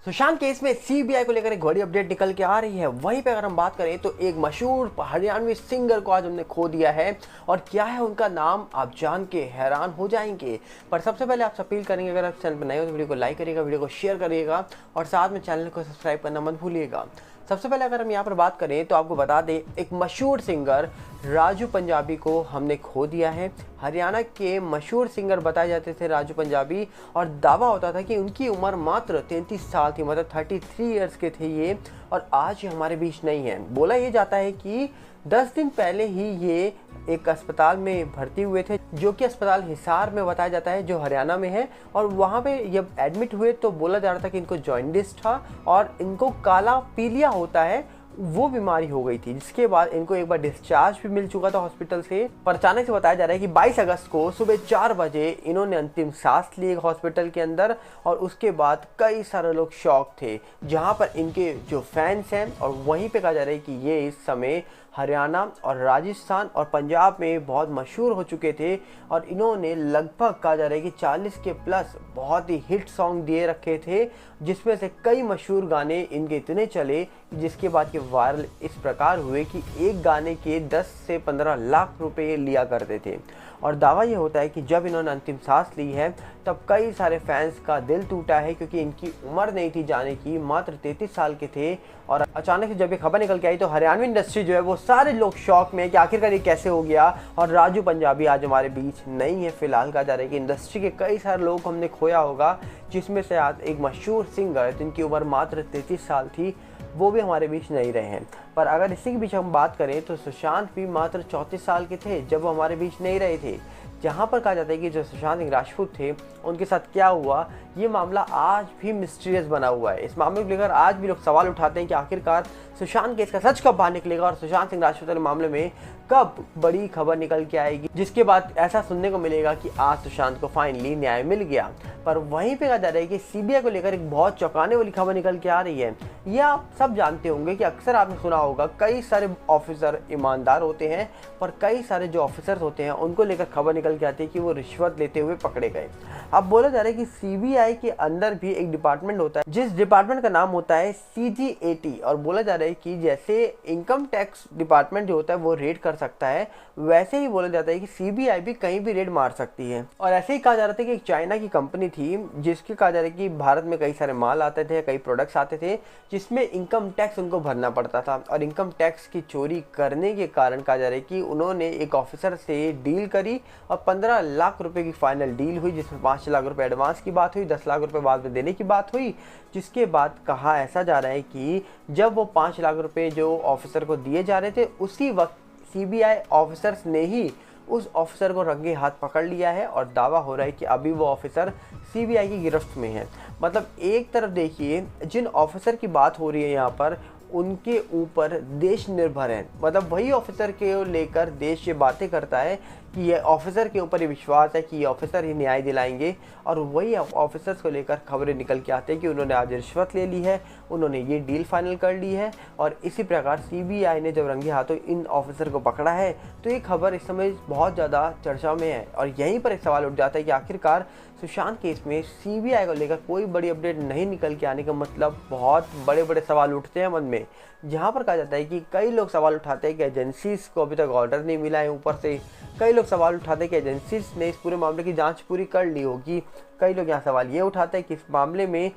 Sushant case में CBI को लेकर एक बड़ी अपडेट निकल के आ रही है। वहीं पे अगर हम बात करें तो एक मशहूर हरियाणवी सिंगर को आज हमने खो दिया है और क्या है उनका नाम आप जान के हैरान हो जाएंगे। पर सबसे पहले आपसे अपील करेंगे, अगर आप चैनल पर नए हो तो वीडियो को लाइक करिएगा, वीडियो को शेयर करिएगा और साथ में चैनल को सब्सक्राइब करना मत भूलिएगा। सबसे पहले अगर हम यहाँ पर बात करें तो आपको बता दें, एक मशहूर सिंगर राजू पंजाबी को हमने खो दिया है। हरियाणा के मशहूर सिंगर बताए जाते थे राजू पंजाबी, और दावा होता था कि उनकी उम्र मात्र 33 साल थी, मतलब 33 ईयर्स के थे ये, और आज ये हमारे बीच नहीं है। बोला ये जाता है कि 10 दिन पहले ही ये एक अस्पताल में भर्ती हुए थे, जो कि अस्पताल हिसार में बताया जाता है, जो हरियाणा में है। और वहाँ पे जब एडमिट हुए तो बोला जा रहा था कि इनको जॉन्डिस था और इनको काला पीलिया होता है, वो बीमारी हो गई थी। जिसके बाद इनको एक बार डिस्चार्ज भी मिल चुका था हॉस्पिटल से, पर अचानक से बताया जा रहा है कि 22 अगस्त को सुबह 4 बजे इन्होंने अंतिम सांस ली हॉस्पिटल के अंदर। और उसके बाद कई सारे लोग शॉक थे, जहां पर इनके जो फैंस हैं, और वहीं पे कहा जा रहा है कि ये इस समय हरियाणा और राजस्थान और पंजाब में बहुत मशहूर हो चुके थे। और इन्होंने लगभग कहा जा रहा है कि 40 के प्लस बहुत ही हिट सॉन्ग दिए रखे थे, जिसमें से कई मशहूर गाने इनके इतने चले जिसके बाद के वायरल इस प्रकार हुए कि एक गाने के 10 से 15 लाख रुपए लिया करते थे। और दावा ये होता है कि जब इन्होंने अंतिम सांस ली है तब कई सारे फैंस का दिल टूटा है, क्योंकि इनकी उम्र नहीं थी जाने की, मात्र 33 साल के थे। और अचानक से जब ये खबर निकल के आई तो हरियाणवी इंडस्ट्री जो है वो सारे लोग शॉक में है कि आखिरकार ये कैसे हो गया। और राजू पंजाबी आज हमारे बीच नहीं है। फिलहाल कहा जा रहा है कि इंडस्ट्री के कई सारे लोग हमने खोया होगा, जिसमें से आज एक मशहूर सिंगर जिनकी उम्र मात्र 33 साल थी वो भी हमारे बीच नहीं रहे हैं। पर अगर इसी के बीच हम बात करें तो सुशांत भी मात्र 34 साल के थे जब वो हमारे बीच नहीं रहे थे। जहां पर कहा जाता है कि जो सुशांत सिंह राजपूत थे उनके साथ क्या हुआ, ये मामला आज भी मिस्टीरियस बना हुआ है। इस मामले को लेकर आज भी लोग सवाल उठाते हैं कि आखिरकार सुशांत केस का सच कब बाहर निकलेगा और सुशांत सिंह राजपूत के मामले में कब बड़ी खबर निकल के आएगी, जिसके बाद ऐसा सुनने को मिलेगा कि आज सुशांत को फाइनली न्याय मिल गया। पर वहीं पे कहा जा रहा है कि सीबीआई को लेकर एक बहुत चौंकाने वाली खबर निकल के आ रही है। ये आप सब जानते होंगे कि अक्सर आपने सुना होगा कई सारे ऑफिसर ईमानदार होते हैं, पर कई सारे जो ऑफिसर्स होते हैं उनको लेकर खबर निकल के आती है कि वो रिश्वत लेते हुए पकड़े गए। अब बोला जा रहा है कि सीबीआई के अंदर भी एक डिपार्टमेंट होता है, जिस डिपार्टमेंट का नाम होता है CGAT। और बोला जा रहा है कि जैसे इनकम टैक्स डिपार्टमेंट जो होता है वो रेड कर सकता है, वैसे ही बोला जाता है कि सीबीआई भी कहीं भी रेड मार सकती है। और ऐसे ही कहा जा रहा था कि एक चाइना की कंपनी थी, जिसके कहा जा रहा है कि भारत में कई सारे माल आते थे, कई प्रोडक्ट्स आते थे, जिसमें इनकम टैक्स उनको भरना पड़ता था। और इनकम टैक्स की चोरी करने के कारण कहा जा रहा है कि उन्होंने एक ऑफिसर से डील करी और 15 लाख रुपए की फाइनल डील हुई, जिसमें 5 लाख रुपए एडवांस की बात हुई, 10 लाख रुपए बाद में देने की बात हुई। जिसके बाद कहा ऐसा जा रहा है कि जब वो 5 लाख रुपए जो ऑफिसर को दिए जा रहे थे, उसी वक्त सीबीआई ऑफिसर्स ने ही उस ऑफिसर को रंगे हाथ पकड़ लिया है। और दावा हो रहा है कि अभी वो ऑफिसर सीबीआई की गिरफ्त में है। मतलब एक तरफ देखिए, जिन ऑफिसर की बात हो रही है यहाँ पर, उनके ऊपर देश निर्भर है। मतलब वही ऑफिसर के लेकर देश ये बातें करता है कि ये ऑफिसर के ऊपर ये विश्वास है कि ये ऑफिसर ही न्याय दिलाएंगे। और वही ऑफिसर्स को लेकर खबरें निकल के आते हैं कि उन्होंने आज रिश्वत ले ली है, उन्होंने ये डील फाइनल कर ली है। और इसी प्रकार सीबीआई ने जब रंगे हाथों इन ऑफिसर को पकड़ा है तो ये खबर इस समय बहुत ज़्यादा चर्चा में है। और यहीं पर एक सवाल उठ जाता है कि आखिरकार सुशांत केस में सीबीआई को लेकर कोई बड़ी अपडेट नहीं निकल के आने का मतलब बहुत बड़े बड़े सवाल उठते हैं मन में। जहां पर कहा जाता है कि कई लोग सवाल उठाते हैं कि एजेंसीज को अभी तक ऑर्डर नहीं मिला है ऊपर से। कई लोग सवाल उठाते हैं कि एजेंसीज ने इस पूरे मामले की जांच पूरी कर ली होगी। कई लोग यहाँ सवाल ये उठाते हैं कि इस मामले में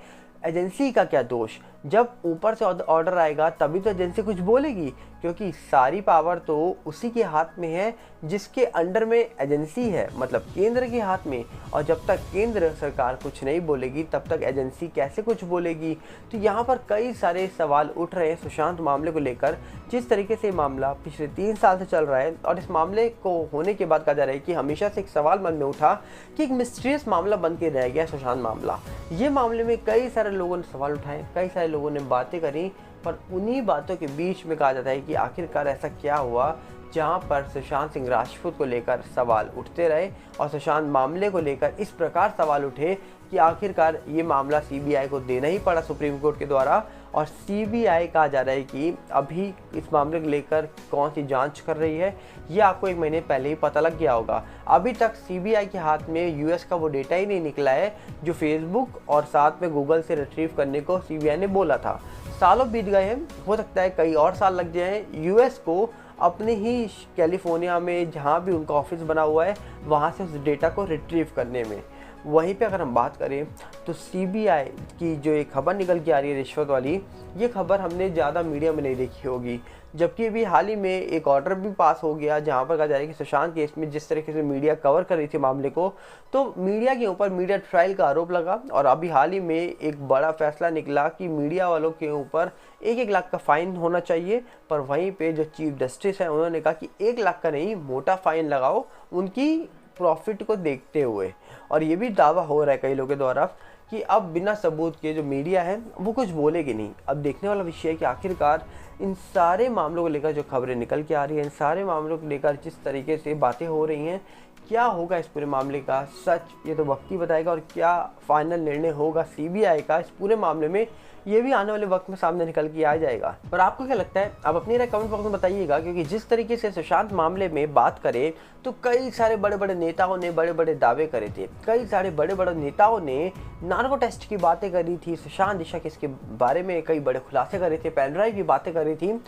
एजेंसी का क्या दोष। जब ऊपर से ऑर्डर आएगा तभी तो एजेंसी कुछ बोलेगी, क्योंकि सारी पावर तो उसी के हाथ में है जिसके अंडर में एजेंसी है, मतलब केंद्र के हाथ में। और जब तक केंद्र सरकार कुछ नहीं बोलेगी तब तक एजेंसी कैसे कुछ बोलेगी। तो यहाँ पर कई सारे सवाल उठ रहे हैं सुशांत मामले को लेकर। जिस तरीके से मामला पिछले 3 साल से चल रहा है, और इस मामले को होने के बाद कहा जा रहा है कि हमेशा से एक सवाल मन में उठा कि एक मिस्टीरियस मामला बन के रह गया सुशांत मामला। ये मामले में कई सारे लोगों ने सवाल उठाए, कई सारे लोगों ने बातें करी, पर उन्हीं बातों के बीच में कहा जाता है कि आखिरकार ऐसा क्या हुआ जहां पर सुशांत सिंह राजपूत को लेकर सवाल उठते रहे और सुशांत मामले को लेकर इस प्रकार सवाल उठे कि आखिरकार ये मामला सीबीआई को देना ही पड़ा सुप्रीम कोर्ट के द्वारा। और सीबीआई कहा जा रहा है कि अभी इस मामले को लेकर कौन सी जांच कर रही है ये आपको 1 महीने पहले ही पता लग गया होगा। अभी तक सीबीआई के हाथ में यूएस का वो डेटा ही नहीं निकला है जो फेसबुक और साथ में गूगल से रिट्रीव करने को सीबीआई ने बोला था। सालों बीत गए हैं, हो सकता है कई और साल लग जाएं यूएस को अपने ही कैलिफोर्निया में जहाँ भी उनका ऑफिस बना हुआ है वहाँ से उस डेटा को रिट्रीव करने में। वहीं पे अगर हम बात करें तो सीबीआई की जो एक खबर निकल के आ रही है रिश्वत वाली, ये खबर हमने ज़्यादा मीडिया में नहीं देखी होगी। जबकि अभी हाल ही में एक ऑर्डर भी पास हो गया जहां पर कहा जा रहा है कि सुशांत केस में जिस तरीके से मीडिया कवर कर रही थी मामले को, तो मीडिया के ऊपर मीडिया ट्रायल का आरोप लगा। और अभी हाल ही में एक बड़ा फैसला निकला कि मीडिया वालों के ऊपर 1-1 लाख का फाइन होना चाहिए। पर वहीं पे जो चीफ जस्टिस है उन्होंने कहा कि 1 लाख का नहीं, मोटा फाइन लगाओ उनकी प्रॉफिट को देखते हुए। और ये भी दावा हो रहा है कई लोगों के द्वारा कि अब बिना सबूत के जो मीडिया है वो कुछ बोलेगी नहीं। अब देखने वाला विषय है कि आखिरकार इन सारे मामलों को लेकर जो खबरें निकल के आ रही हैं, इन सारे मामलों को लेकर जिस तरीके से बातें हो रही हैं, क्या होगा इस पूरे मामले का सच, ये तो वक्त ही बताएगा। और क्या फाइनल निर्णय होगा सीबीआई का इस पूरे मामले में, ये भी आने वाले वक्त में सामने निकल के आ जाएगा। पर आपको क्या लगता है, आप अपनी राय कमेंट बॉक्स में बताइएगा। क्योंकि जिस तरीके से सुशांत मामले में बात करें तो कई सारे बड़े बड़े नेताओं ने बड़े बड़े दावे करे थे, कई सारे बड़े बड़े नेताओं ने नार्को टेस्ट की बातें करी थी, सुशांत दिशा केस के बारे में कई बड़े खुलासे करे थे, पेन ड्राइव की बातें करी थी।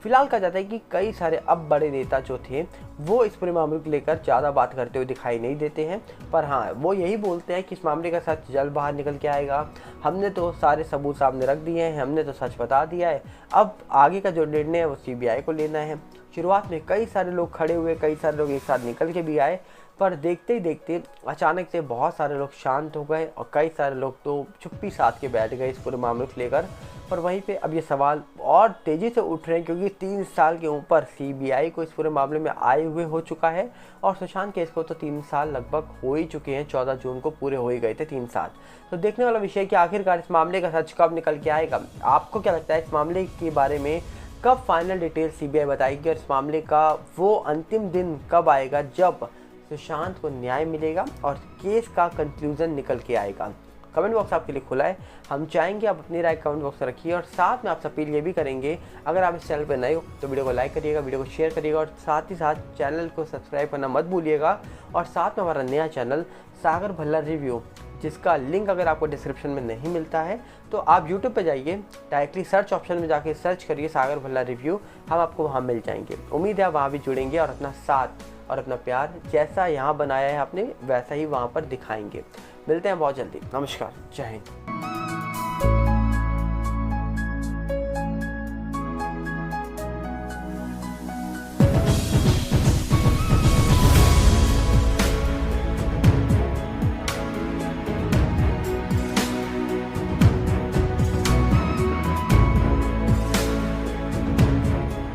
फिलहाल कहा जाता है कि कई सारे अब बड़े नेता जो थे वो इस पूरे मामले को लेकर ज़्यादा बात करते हुए दिखाई नहीं देते हैं। पर हाँ, वो यही बोलते हैं कि इस मामले का सच जल्द बाहर निकल के आएगा, हमने तो सारे सबूत सामने रख दिए हैं, हमने तो सच बता दिया है, अब आगे का जो निर्णय है वो सीबीआई को लेना है। शुरुआत में कई सारे लोग खड़े हुए, कई सारे लोग एक साथ निकल के भी आए, पर देखते ही देखते अचानक से बहुत सारे लोग शांत हो गए और कई सारे लोग तो चुप्पी साध के बैठ गए इस पूरे मामले को लेकर। पर वहीं पे अब ये सवाल और तेज़ी से उठ रहे हैं क्योंकि 3 साल के ऊपर सीबीआई को इस पूरे मामले में आए हुए हो चुका है। और सुशांत केस को तो 3 साल लगभग हो ही चुके हैं, 14 जून को पूरे हो ही गए थे 3 साल। तो देखने वाला विषय कि आखिरकार इस मामले का सच कब निकल के आएगा। आपको क्या लगता है इस मामले के बारे में, कब फाइनल डिटेल सीबीआई बताएगी और इस मामले का वो अंतिम दिन कब आएगा जब सुशांत को न्याय मिलेगा और केस का कंक्लूजन निकल के आएगा। कमेंट बॉक्स आपके लिए खुला है, हम चाहेंगे आप अपनी राय कमेंट बॉक्स में रखिए। और साथ में आप अपील ये भी करेंगे, अगर आप इस चैनल पर नए हो तो वीडियो को लाइक करिएगा, वीडियो को शेयर करिएगा और साथ ही साथ चैनल को सब्सक्राइब करना मत भूलिएगा। और साथ में हमारा नया चैनल सागर भल्ला रिव्यू, जिसका लिंक अगर आपको डिस्क्रिप्शन में नहीं मिलता है तो आप यूट्यूब पे जाइए, डायरेक्टली सर्च ऑप्शन में जाके सर्च करिए सागर भल्ला रिव्यू, हम आपको वहाँ मिल जाएंगे। उम्मीद है आप वहाँ भी जुड़ेंगे और अपना साथ और अपना प्यार जैसा यहाँ बनाया है आपने वैसा ही वहाँ पर दिखाएंगे। मिलते हैं बहुत जल्दी। नमस्कार, जय हिंद।